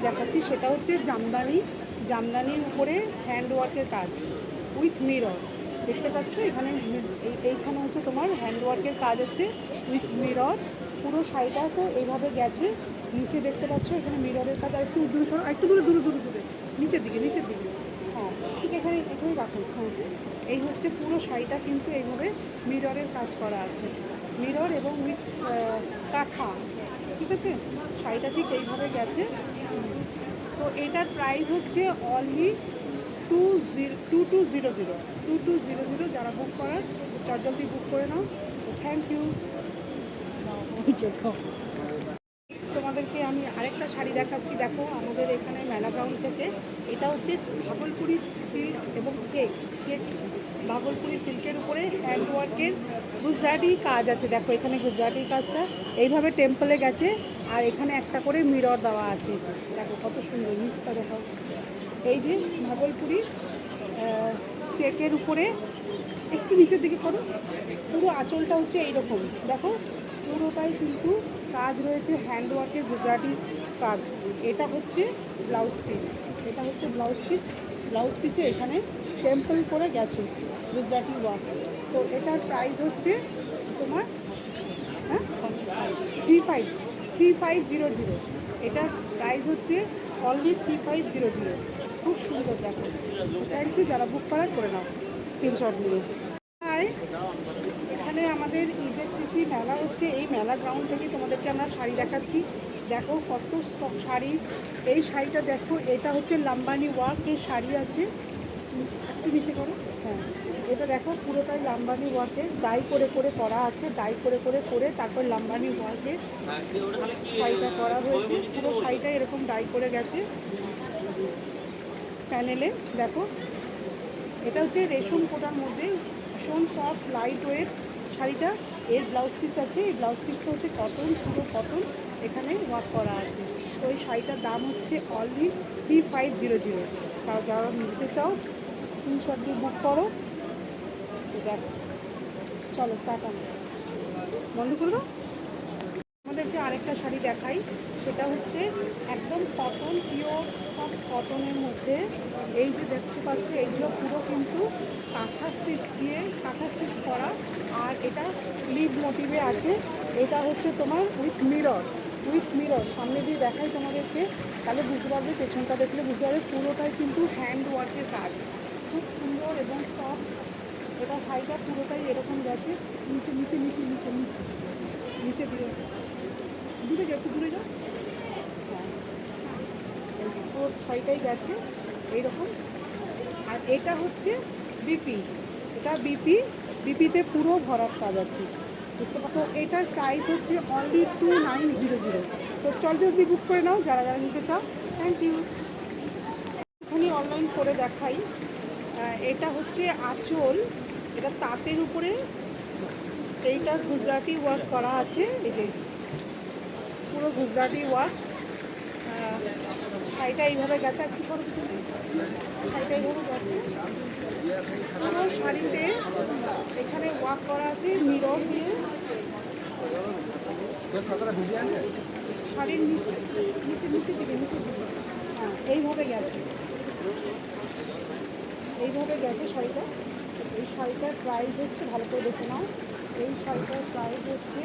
দেখাচ্ছি, সেটা হচ্ছে জামদানির উপরে হ্যান্ডওয়ার্কের কাজ উইথ মিরর। দেখতে পাচ্ছ এখানে এইখানে হচ্ছে তোমার হ্যান্ডওয়ার্কের কাজ আছে উইথ মিরর। পুরো শাড়িটাতে এইভাবে গেছে। নিচে দেখতে পাচ্ছ এখানে মিররের কাজ। আর একটু দূরে সরো, একটু দূরে দূরে দূরে দূরে, নিচের দিকে নিচের দিকে। হ্যাঁ ঠিক এখানেই রাখো। হ্যাঁ এই হচ্ছে পুরো শাড়িটা কিন্তু এইভাবে মিররের কাজ করা আছে, মিরর এবং উইথ কাঁথা। ঠিক আছে, শাড়িটা ঠিক এইভাবে গেছে। তো এটার প্রাইস হচ্ছে অনলি 2200 যারা বুক করার চটজলদি বুক করে নাও। Thank you. তোমাদেরকে আমি আরেকটা শাড়ি দেখাচ্ছি, দেখো আমাদের এখানে মেলা গ্রাউন্ড থেকে। এটা হচ্ছে ভাগলপুরি সিল্ক এবং চেক ভাগলপুরি সিল্কের উপরে হ্যান্ডওয়ার্কের গুজরাটি কাজ আছে। দেখো এখানে গুজরাটি কাজটা এইভাবে টেম্পলে গেছে, আর এখানে একটা করে মিরর দেওয়া আছে। দেখো কত সুন্দর মিসটা দেখো। এই যে ভাগলপুরি চেকের উপরে, একটু নিচের দিকে করো। পুরো আঁচলটা হচ্ছে এইরকম, দেখো পুরোটাই কিন্তু কাজ রয়েছে হ্যান্ডওয়ার্কের গুজরাটি কাজ। এটা হচ্ছে ব্লাউজ পিস, ব্লাউজ পিসে এখানে টেম্পল করে গেছে গুজরাটি ওয়ার্ক। তো এটার প্রাইস হচ্ছে তোমার 3500। এটার প্রাইস হচ্ছে অনলি 3500। খুব সুন্দর দেখো। থ্যাংক ইউ, যারা বুক করার করে নাও স্ক্রিনশট নিয়ে। এখানে আমাদের ইজেডসিসি মেলা হচ্ছে, এই মেলা গ্রাউন্ড থেকে তোমাদেরকে আমরা শাড়ি দেখাচ্ছি। দেখো কত স্টক শাড়ি। এই শাড়িটা দেখো, এটা হচ্ছে লাম্বানি ওয়ার্কের শাড়ি আছে। একটু নিচে করো। হ্যাঁ এটা দেখো পুরোটাই লাম্বানি ওয়ার্কের, ডাই করে করে করা আছে, ডাই করে করে করে তারপর লাম্বানি ওয়ার্কের শাড়িটা করা হয়েছে। পুরো শাড়িটা এরকম ডাই করে গেছে প্যানেলে। দেখো এটা হচ্ছে রেশম কোটার মধ্যে ভীষণ সফট লাইট ওয়েট শাড়িটা। এর ব্লাউজ পিস আছে, এই ব্লাউজ পিসটা হচ্ছে কটন, পুরো কটন, এখানে ওয়ার্ক করা আছে। তো এই শাড়িটার দাম হচ্ছে অনলি 3500। তারা যারা নিতে চাও স্ক্রিনশট দিয়ে বুক করো। দেখো চলো টাটা, বন্ধ করে দাও। আমাদেরকে আরেকটা শাড়ি দেখাই, সেটা হচ্ছে একদম কটন, পিওর সফট কটনের মধ্যে। এই যে দেখতে পাচ্ছ এইগুলো পুরো কিন্তু কাঁথা স্টিচ করা, আর এটা লিভ মোটিভে আছে। এটা হচ্ছে তোমার উইথ মিরর সামনে দিয়ে দেখাই তোমাদেরকে, তাহলে বুঝতে পারবে, পেছনটা দেখলে বুঝতে পারবে পুরোটাই কিন্তু হ্যান্ড ওয়ার্কের কাজ, খুব সুন্দর এবং সফট। এটা শাড়িটা পুরোটাই এরকম গেছে, নিচে নিচে নিচে নিচে নিচে নিচে দিয়ে দূরে যাও, একটু দূরে যাও। হ্যাঁ পুরো শাড়িটাই গেছে এইরকম। আর এটা হচ্ছে বিপি, এটা বিপিতে পুরো ভরার কাজ আছে। তো এটার প্রাইস হচ্ছে অনলি 2900। তো চল যদি বুক করে নাও যারা যারা নিতে চাও। Thank you. এখানে অনলাইন করে দেখাই। এটা হচ্ছে আঁচল, এটা তাঁতের উপরে এইটা গুজরাটি ওয়ার্ক করা আছে। এই যে পুরো গুজরাটি ওয়ার্ক, শাড়িটা এইভাবে গেছে। আর কি সরো কিছু নেই, শাড়িটা এইভাবে গেছে পুরো শাড়িতে। এখানে ওয়ার্ক করা আছে মিরর দিয়ে, শাড়ির নিচে নিচে নিচের দিকে হ্যাঁ এইভাবে গেছে, শাড়িটা। এই শাড়িটার প্রাইস হচ্ছে, ভালো করে দেখে নাও, এই শাড়িটার প্রাইস হচ্ছে